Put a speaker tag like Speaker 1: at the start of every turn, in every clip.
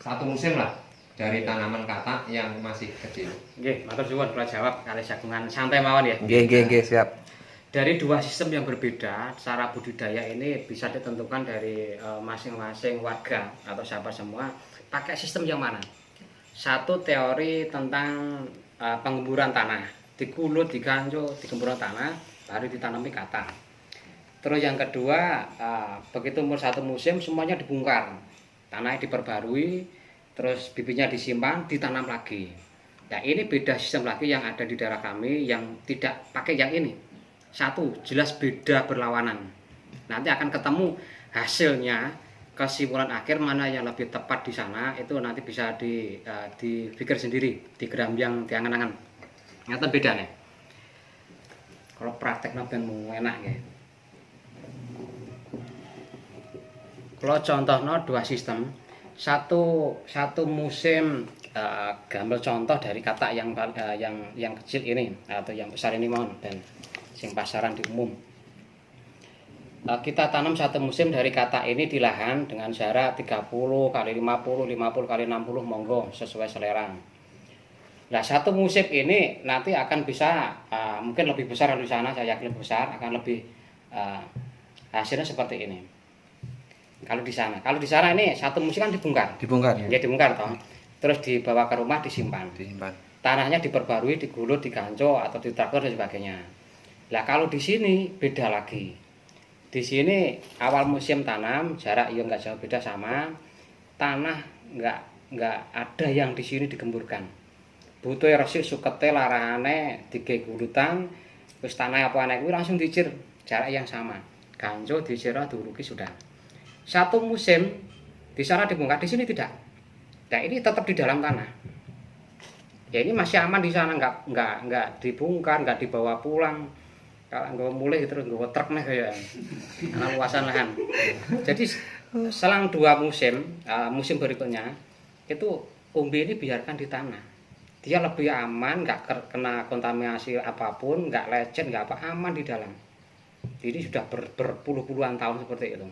Speaker 1: satu musim lah dari tanaman katak yang masih kecil.
Speaker 2: Nggih, matur suwun kula jawab kali jagungan santai mawon ya.
Speaker 3: Nggih, siap.
Speaker 2: Dari dua sistem yang berbeda, cara budidaya ini bisa ditentukan dari masing-masing warga atau sahabat semua pakai sistem yang mana. Satu teori tentang penggemburan tanah, dikulut, diganjo, digemburan tanah, baru ditanami katak. Terus yang kedua, begitu umur satu musim semuanya dibongkar, tanahnya diperbarui, terus bibitnya disimpan, ditanam lagi. Nah ini beda sistem lagi yang ada di daerah kami yang tidak pakai yang ini. Satu, jelas beda berlawanan. Nanti akan ketemu hasilnya, kesimpulan akhir mana yang lebih tepat di sana itu nanti bisa dipikir sendiri, digerambyang, diangan-angan. Nyata beda nih. Kalau prakteknya ben enak ya. Kalau contohnya dua sistem, satu musim gambar contoh dari katak yang kecil ini atau yang besar ini mohon dan sing pasaran di umum. Kita tanam satu musim dari katak ini di lahan dengan jarak 30 kali 50, 50 kali 60 monggo sesuai selera. Nah satu musim ini nanti akan bisa mungkin lebih besar dari sana, saya yakin lebih besar akan lebih hasilnya seperti ini. Kalau di sana ini satu musim kan dibongkar. Ya dibongkar toh. Terus dibawa ke rumah disimpan. Tanahnya diperbarui, digulut, diganco atau ditraktor dan sebagainya. Lah kalau di sini beda lagi. Di sini awal musim tanam jarak ya nggak jauh beda sama. Tanah nggak ada yang di sini digemburkan. Butuh resik sukete larane dige gulutan wis tanah apa anak kuwi langsung dicir jarak yang sama. Ganco dicira diuruki sudah. Satu musim di sana dibongkar, di sini tidak. Nah ini tetap di dalam tanah. Ya ini masih aman di sana, nggak dibongkar, nggak dibawa pulang. Kalau nggak mulai terus nggak truk nih kayak karena luasan lahan. Jadi selang dua musim, musim berikutnya itu umbi ini biarkan di tanah. Dia lebih aman, nggak kena kontaminasi apapun, nggak lecet, nggak apa, aman di dalam. Jadi sudah berpuluh-puluhan tahun seperti itu.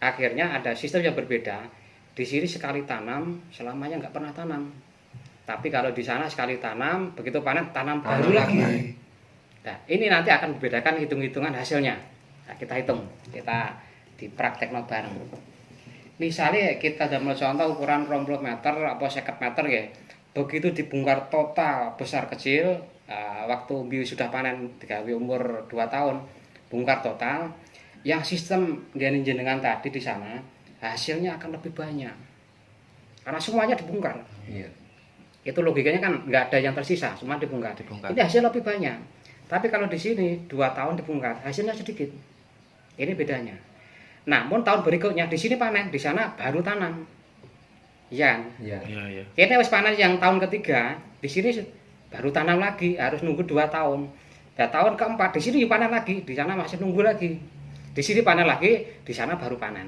Speaker 2: Akhirnya ada sistem yang berbeda. Di sini sekali tanam, selamanya nggak pernah tanam. Tapi kalau di sana sekali tanam, begitu panen tanam baru lagi. Nah, ini nanti akan membedakan hitung-hitungan hasilnya. Nah, kita hitung, kita dipraktekno bareng. Misalnya kita damel contoh ukuran 20 meter apa 50 meter ya. Begitu dibongkar total besar kecil, waktu umbi sudah panen digawe umur 2 tahun, bongkar total. Yang sistem gini jenengan tadi di sana hasilnya akan lebih banyak karena semuanya dibongkar.
Speaker 1: Iya.
Speaker 2: Itu logikanya kan nggak ada yang tersisa, semua dibongkar. Ini hasil lebih banyak. Tapi kalau di sini 2 tahun dibongkar hasilnya sedikit. Ini bedanya. Namun tahun berikutnya di sini panen, di sana baru tanam. Iya. Ini wis panen yang tahun ketiga, di sini baru tanam lagi, harus nunggu 2 tahun. Dan tahun keempat di sini panen lagi, di sana masih nunggu lagi. Di sini panen lagi, di sana baru panen.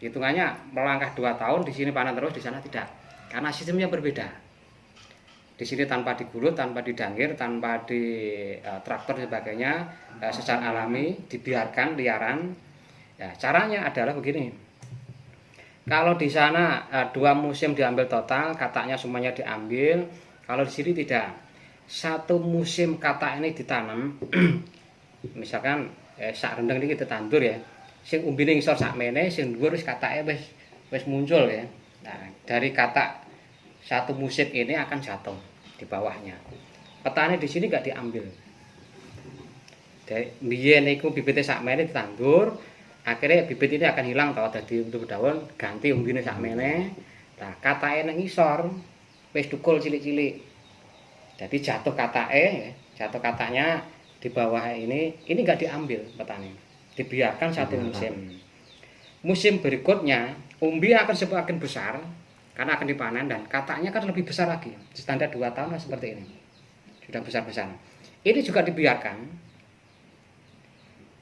Speaker 2: Hitungannya melangkah 2 tahun, di sini panen terus, di sana tidak. Karena sistemnya berbeda. Di sini tanpa digulut, tanpa didangkir, tanpa di traktor dan sebagainya, secara alami, dibiarkan liaran. Ya, caranya adalah begini. Kalau di sana 2 musim diambil total, kataknya semuanya diambil. Kalau di sini tidak. Satu musim katak ini ditanam, misalkan sak rendeng iki ditandur ya. Sing umbine ngisor sak mene, sing dhuwur wis katake wis muncul ya. Nah, dari katak satu musim ini akan jatuh di bawahnya. Petani di sini enggak diambil. Dari biyen niku bibite sak mene ditandur, akhirnya bibit ini akan hilang tau dadi untuk daun, ganti umbine sak mene. Nah, katake nang ngisor wis tukul cilik-cilik. Jadi jatuh katake, jatuh kataknya di bawah ini enggak diambil petani, dibiarkan satu musim. Musim berikutnya umbi akan semakin besar karena akan dipanen dan kataknya kan lebih besar lagi. Standar 2 tahun seperti ini sudah besar-besar. Ini juga dibiarkan.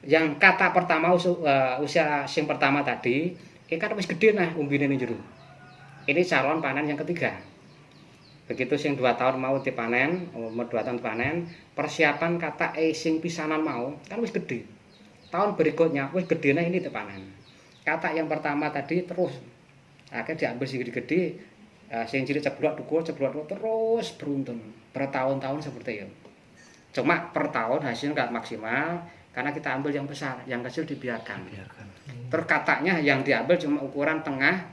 Speaker 2: Yang katak pertama usia sing pertama tadi, ini kan wis gede nah umbine ning jero. Ini calon panen yang ketiga. Begitu sing 2 tahun mau dipanen, umur 2 tahun panen, persiapan katak sing pisanan mau kan wis gede. Tahun berikutnya wis gedene ini dipanen. Katak yang pertama tadi terus akhirnya diambil sing gede-gede sing cilik ceblok terus beruntun bertahun-tahun seperti itu. Cuma per tahun hasilnya nggak maksimal karena kita ambil yang besar, yang kecil dibiarkan. Terus kataknya yang diambil cuma ukuran tengah,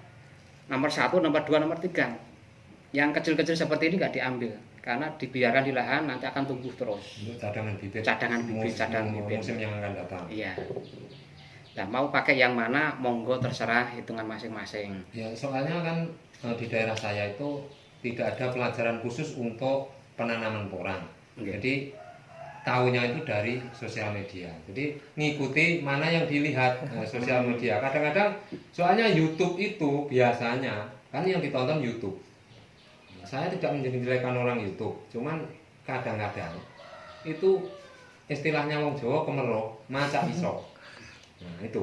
Speaker 2: nomor 1, nomor 2, nomor 3. Yang kecil-kecil seperti ini nggak diambil karena dibiarkan di lahan nanti akan tumbuh terus.
Speaker 1: Untuk cadangan bibit.
Speaker 2: Cadangan bibit.
Speaker 1: Musim yang akan datang.
Speaker 2: Iya. Nah, mau pakai yang mana monggo terserah hitungan masing-masing.
Speaker 1: Ya, soalnya kan di daerah saya itu tidak ada pelajaran khusus untuk penanaman porang. Jadi tahunya itu dari sosial media. Jadi ngikuti mana yang dilihat sosial media. Kadang-kadang soalnya YouTube itu biasanya kan yang ditonton YouTube. Saya tidak menjelek-jelekan orang YouTube, cuman kadang-kadang itu istilahnya wong Jawa kemerok, maca iso. Nah, itu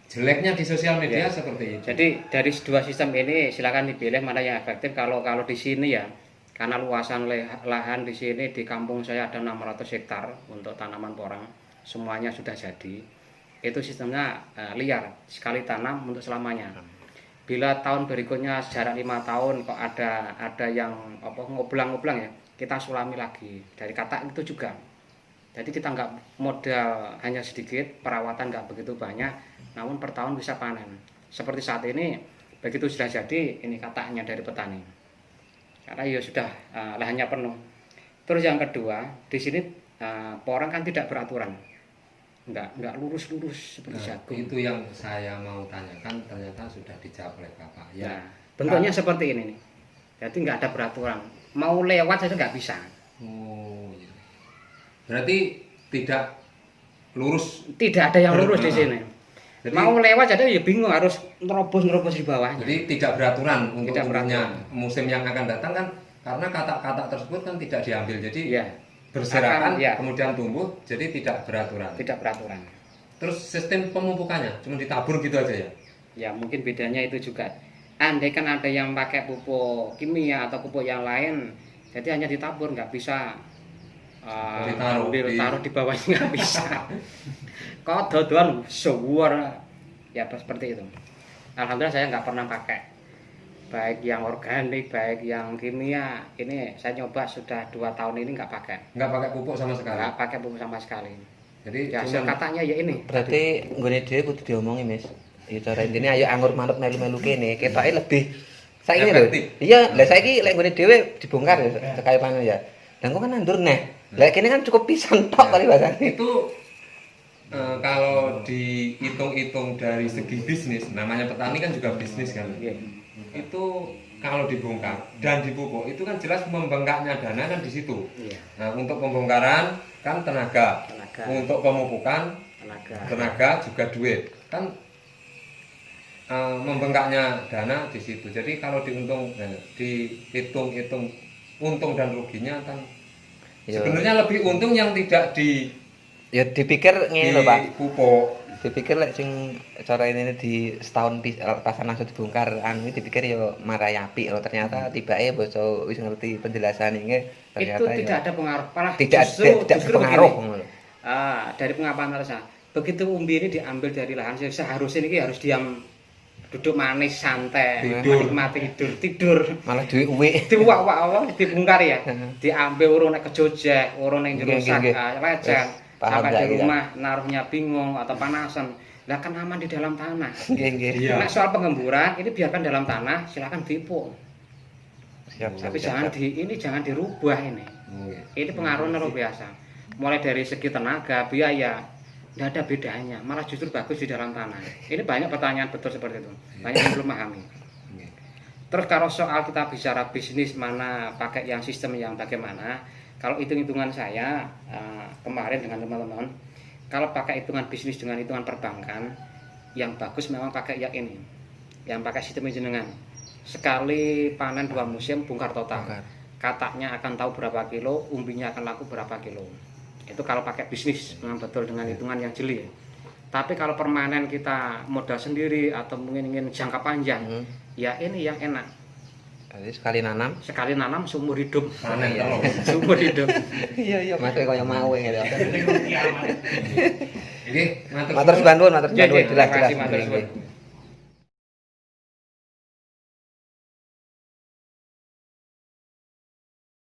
Speaker 1: jeleknya di sosial media seperti itu.
Speaker 2: Jadi dari dua sistem ini silakan dipilih mana yang efektif. Kalau di sini ya, karena luasan lahan di sini di kampung saya ada 600 hektar untuk tanaman porang, semuanya sudah jadi. Itu sistemnya liar, sekali tanam untuk selamanya. Bila tahun berikutnya jarak 5 tahun kok ada yang ngoblang-ngoblang ya, kita sulami lagi. Dari katak itu juga. Jadi kita nggak modal hanya sedikit, perawatan nggak begitu banyak, namun per tahun bisa panen. Seperti saat ini, begitu sudah jadi, ini kataknya dari petani. Karena ya sudah lahannya penuh. Terus yang kedua, di sini porang kan tidak beraturan, nggak lurus-lurus seperti jagung.
Speaker 1: Itu yang saya mau tanyakan, ternyata sudah dijawab oleh Bapak. Ya,
Speaker 2: nah, bentuknya seperti ini nih. Jadi nggak ada beraturan. Mau lewat saja nggak bisa.
Speaker 1: Oh, iya. Berarti tidak lurus.
Speaker 2: Tidak ada yang lurus di sini. Jadi, mau lewat aja ya bingung harus nerobos di bawahnya.
Speaker 1: Jadi tidak beraturan untuk musim yang akan datang kan, karena katak-katak tersebut kan tidak diambil. Jadi
Speaker 2: ya,
Speaker 1: berserakan kemudian tumbuh, jadi tidak beraturan.
Speaker 2: Tidak beraturan.
Speaker 1: Terus sistem pemupukannya cuma ditabur gitu aja ya?
Speaker 2: Ya mungkin bedanya itu juga. Andai kan ada yang pakai pupuk kimia atau pupuk yang lain, jadi hanya ditabur, nggak bisa taruh di bawahnya, nggak bisa. Kau dodoan suwur ya seperti itu. Alhamdulillah saya nggak pernah pakai baik yang organik baik yang kimia. Ini saya nyoba sudah 2 tahun ini nggak pakai.
Speaker 1: Nggak pakai pupuk sama sekali.
Speaker 2: Nggak pakai pupuk sama sekali.
Speaker 1: Jadi
Speaker 2: ya, hasil katanya ya ini.
Speaker 3: Berarti nggone dhewe kudu diomongi, Mas. Ya cara intine ayo anggur manut melu-melu kene, ketoke lebih saiki lho. Iya, lah saiki lek nggone dhewe dibongkar ya sekali panen ya. Lah kok kan nandur neh. Lah kene kan cukup pisan tok kali bahasane.
Speaker 1: Itu kalau dihitung-hitung dari segi bisnis, namanya petani kan juga bisnis kan. Itu kalau dibongkar dan dipupuk itu kan jelas membengkaknya dana kan di situ. Nah, untuk pembongkaran kan tenaga. Untuk pemupukan tenaga juga duit. Kan membengkaknya dana di situ. Jadi kalau dihitung-hitung untung dan ruginya kan sebenarnya lebih untung yang tidak
Speaker 3: ya dipikir ngene lho Pak.
Speaker 1: Pupuk.
Speaker 3: Dipikir lek sing cara ini di setahun pas langsung dibongkar ini dipikir ya marai apik lho, ternyata tibake basa wis ngerti penjelasan ini ternyata
Speaker 2: itu tidak ada pengaruh, malah
Speaker 3: tidak berpengaruh ngono.
Speaker 2: Dari pengapalan saya begitu umbi ini diambil dari lahan seharusnya ini harus diam duduk manis santai menikmati tidur
Speaker 3: malah duwe
Speaker 2: diwak-wak dibongkar ya diambil urung nek kejojek urung ning jero sak lecet sampai di rumah naruhnya bingung atau panasan. Lah kan aman di dalam tanah. Nah, soal pengemburan ini biarkan dalam tanah, silakan dipupuk. Tapi jangan dirubah ini. Ini pengaruhnya luar biasa. Mulai dari segi tenaga, biaya, tidak ada bedanya. Malah justru bagus di dalam tanah. Ini banyak pertanyaan betul seperti itu. Banyak yang belum pahami. Terus kalau soal kita bicara bisnis mana pakai yang sistem yang bagaimana? Kalau hitung-hitungan saya kemarin dengan teman-teman, kalau pakai hitungan bisnis dengan hitungan perbankan, yang bagus memang pakai yang ini, yang pakai sistem jenengan. Sekali panen 2 musim bongkar total. Kataknya akan tahu berapa kilo, umbinya akan laku berapa kilo. Itu kalau pakai bisnis memang betul dengan hitungan yang jeli. Tapi kalau permanen kita modal sendiri atau mungkin ingin jangka panjang, ya ini yang enak.
Speaker 3: Jadi sekali nanam
Speaker 2: seumur hidup
Speaker 1: panen ya.
Speaker 2: Seumur hidup.
Speaker 3: Iya masuk kaya mau ngene.
Speaker 1: Nggih,
Speaker 3: matur suwun jelas.